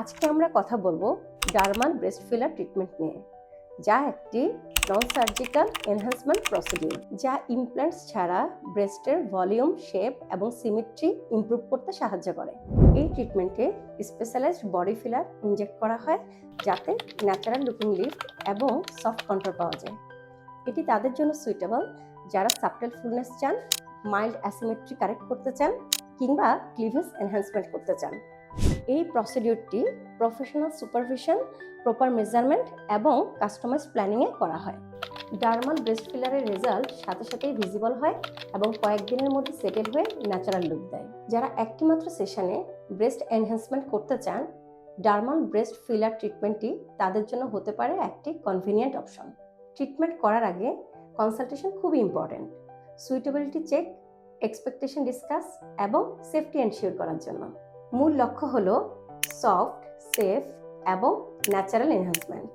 আজকে আমরা কথা বলবো ডার্মাল ব্রেস্ট ফিলার ট্রিটমেন্ট নিয়ে, যা একটি নন সার্জিক্যাল এনহ্যান্সমেন্ট প্রসিডিউর, যা ইমপ্ল্যান্টস ছাড়া ব্রেস্টের ভলিউম, শেপ এবং সিমেট্রি ইমপ্রুভ করতে সাহায্য করে। এই ট্রিটমেন্টে স্পেশালাইজড বডি ফিলার ইনজেক্ট করা হয় যাতে ন্যাচারাল লুকিং লিফট এবং সফট কন্ট্রোল পাওয়া যায়। এটি তাদের জন্য সুইটেবল যারা সাবটেল ফুলনেস চান, মাইল্ড অ্যাসিমেট্রি কারেক্ট করতে চান কিংবা ক্লিভেজ এনহ্যান্সমেন্ট করতে চান। এই প্রসিডিউরটি প্রফেশনাল সুপারভিশন, প্রপার মেজারমেন্ট এবং কাস্টমাইজ প্ল্যানিংয়ে করা হয়। ডার্মাল ব্রেস্ট ফিলারের রেজাল্ট সাথে সাথেই ভিজিবল হয় এবং কয়েকদিনের মধ্যে সেটেল হয়ে ন্যাচারাল লুক দেয়। যারা একটি মাত্র সেশনে ব্রেস্ট এনহ্যান্সমেন্ট করতে চান, ডার্মাল ব্রেস্ট ফিলার ট্রিটমেন্টটি তাদের জন্য হতে পারে একটি কনভিনিয়েন্ট অপশন। ট্রিটমেন্ট করার আগে কনসালটেশন খুবই important, suitability check, expectation discuss এবং সেফটি এনশিওর করার জন্য। মূল লক্ষ্য হলো সফট, সেফ এবং ন্যাচারাল এনহ্যান্সমেন্ট।